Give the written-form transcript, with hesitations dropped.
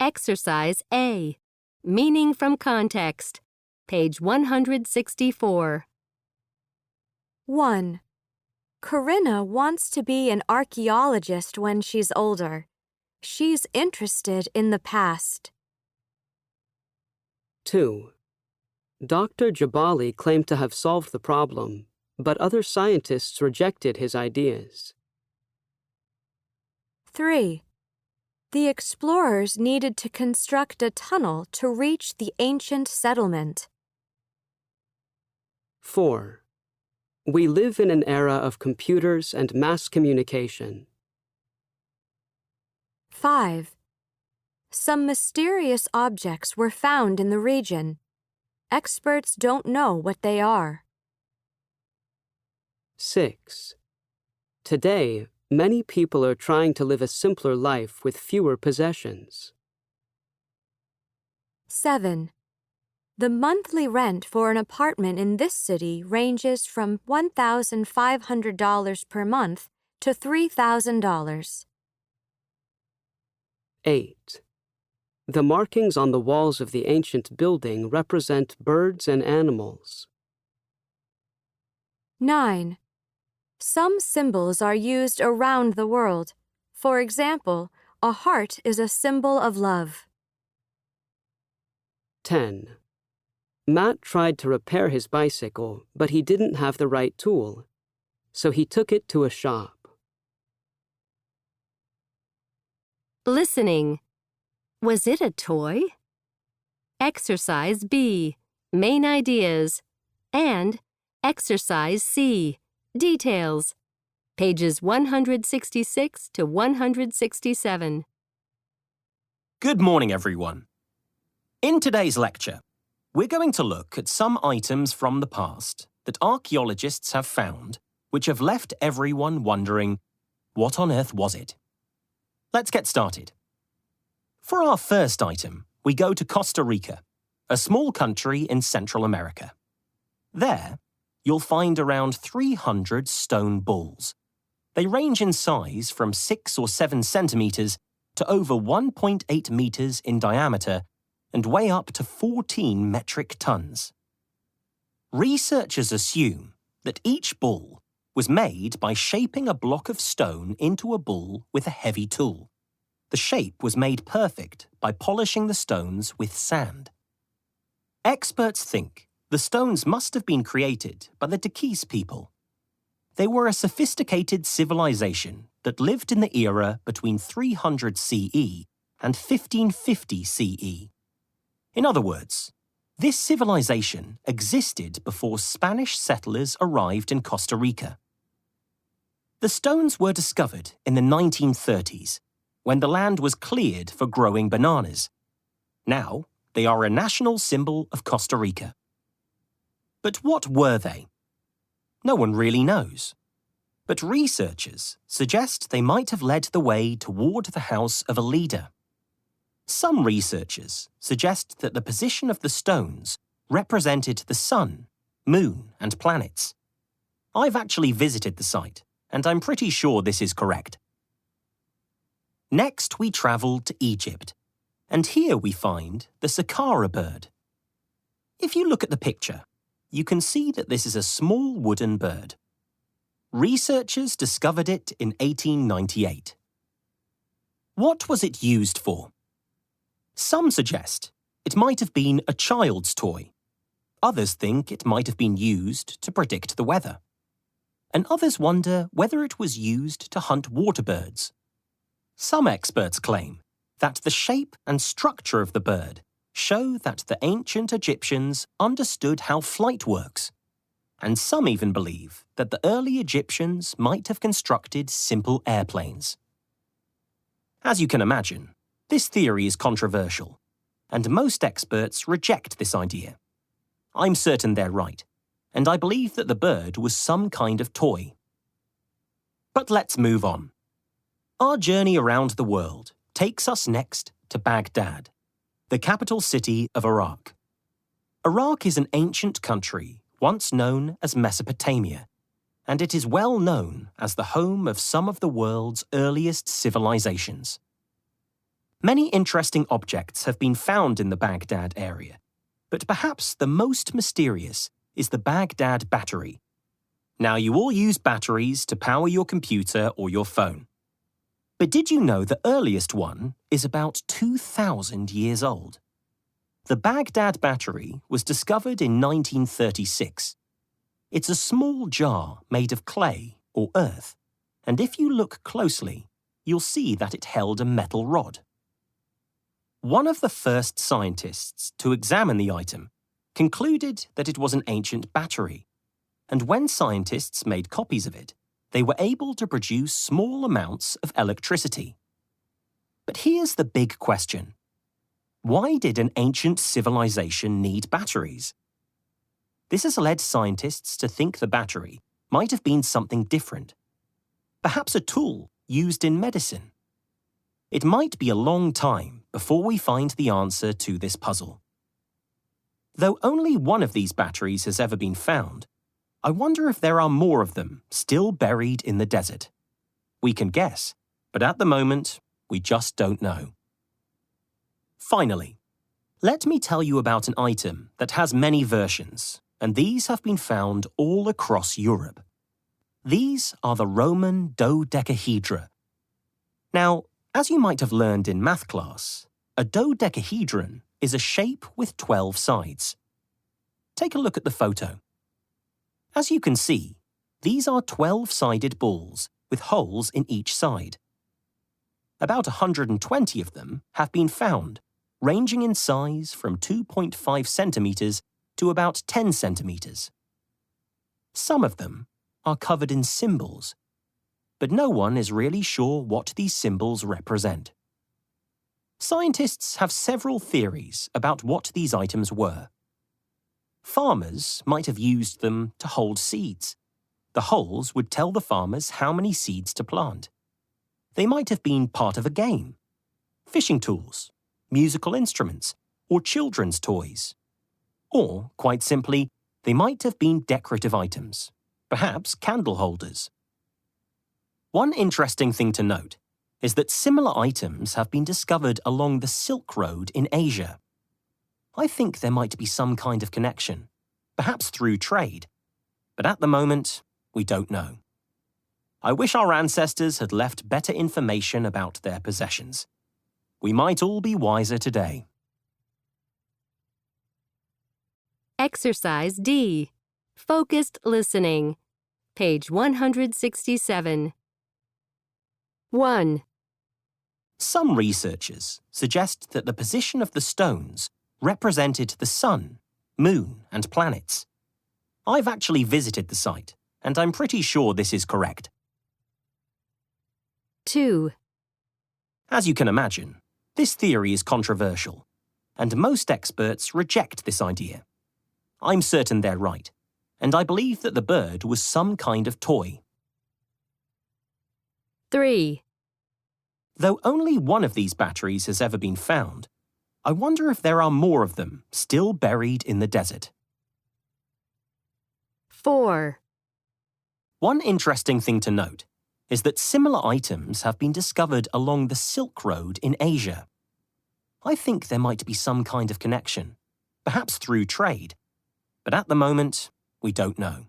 Exercise A. Meaning from context. Page 164. 1. Corinna wants to be an archaeologist when she's older. She's interested in the past. 2. Dr. Jabali claimed to have solved the problem, but other scientists rejected his ideas. 3. The explorers needed to construct a tunnel to reach the ancient settlement. 4. We live in an era of computers and mass communication. 5. Some mysterious objects were found in the region. Experts don't know what they are. 6. Today, many people are trying to live a simpler life with fewer possessions. 7. The monthly rent for an apartment in this city ranges from $1,500 per month to $3,000. 8. The markings on the walls of the ancient building represent birds and animals. 9. Some symbols are used around the world. For example, a heart is a symbol of love. 10. Matt tried to repair his bicycle, but he didn't have the right tool, so he took it to a shop. Listening. Was it a toy? Exercise B. Main ideas. And Exercise C. Details. Pages 166 to 167. Good morning, everyone. In today's lecture, we're going to look at some items from the past that archaeologists have found which have left everyone wondering, what on earth was it? Let's get started. For our first item, we go to Costa Rica, a small country in Central America. There, you'll find around 300 stone bulls. They range in size from 6 or 7 centimeters to over 1.8 meters in diameter and weigh up to 14 metric tons. Researchers assume that each bull was made by shaping a block of stone into a bull with a heavy tool. The shape was made perfect by polishing the stones with sand. Experts think the stones must have been created by the Tequis people. They were a sophisticated civilization that lived in the era between 300 CE and 1550 CE. In other words, this civilization existed before Spanish settlers arrived in Costa Rica. The stones were discovered in the 1930s, when the land was cleared for growing bananas. Now, they are a national symbol of Costa Rica. But what were they? No one really knows. But researchers suggest they might have led the way toward the house of a leader. Some researchers suggest that the position of the stones represented the sun, moon, and planets. I've actually visited the site, and I'm pretty sure this is correct. Next, we travel to Egypt, and here we find the Saqqara bird. If you look at the picture, you can see that this is a small wooden bird. Researchers discovered it in 1898. What was it used for? Some suggest it might have been a child's toy. Others think it might have been used to predict the weather. And others wonder whether it was used to hunt water birds. Some experts claim that the shape and structure of the bird show that the ancient Egyptians understood how flight works. And some even believe that the early Egyptians might have constructed simple airplanes. As you can imagine, this theory is controversial, and most experts reject this idea. I'm certain they're right, and I believe that the bird was some kind of toy. But let's move on. Our journey around the world takes us next to Baghdad, the capital city of Iraq. Iraq is an ancient country once known as Mesopotamia, and it is well known as the home of some of the world's earliest civilizations. Many interesting objects have been found in the Baghdad area, but perhaps the most mysterious is the Baghdad battery. Now, you all use batteries to power your computer or your phone. But did you know the earliest one is about 2,000 years old? The Baghdad battery was discovered in 1936. It's a small jar made of clay or earth, and if you look closely, you'll see that it held a metal rod. One of the first scientists to examine the item concluded that it was an ancient battery, and when scientists made copies of it, they were able to produce small amounts of electricity. But here's the big question. Why did an ancient civilization need batteries? This has led scientists to think the battery might have been something different. Perhaps a tool used in medicine. It might be a long time before we find the answer to this puzzle. Though only one of these batteries has ever been found, I wonder if there are more of them still buried in the desert. We can guess, but at the moment, we just don't know. Finally, let me tell you about an item that has many versions, and these have been found all across Europe. These are the Roman dodecahedra. Now, as you might have learned in math class, a dodecahedron is a shape with 12 sides. Take a look at the photo. As you can see, these are 12-sided balls with holes in each side. About 120 of them have been found, ranging in size from 2.5 centimeters to about 10 centimeters. Some of them are covered in symbols, but no one is really sure what these symbols represent. Scientists have several theories about what these items were. Farmers might have used them to hold seeds. The holes would tell the farmers how many seeds to plant. They might have been part of a game, fishing tools, musical instruments, or children's toys. Or, quite simply, they might have been decorative items, perhaps candle holders. One interesting thing to note is that similar items have been discovered along the Silk Road in Asia. I think there might be some kind of connection, perhaps through trade, but at the moment, we don't know. I wish our ancestors had left better information about their possessions. We might all be wiser today. Exercise D. Focused listening. Page 167. 1. Some researchers suggest that the position of the stones represented the sun, moon, and planets. I've actually visited the site, and I'm pretty sure this is correct. 2. As you can imagine, this theory is controversial, and most experts reject this idea. I'm certain they're right, and I believe that the bird was some kind of toy. 3. Though only one of these batteries has ever been found, I wonder if there are more of them still buried in the desert. 4. One interesting thing to note is that similar items have been discovered along the Silk Road in Asia. I think there might be some kind of connection, perhaps through trade, but at the moment, we don't know.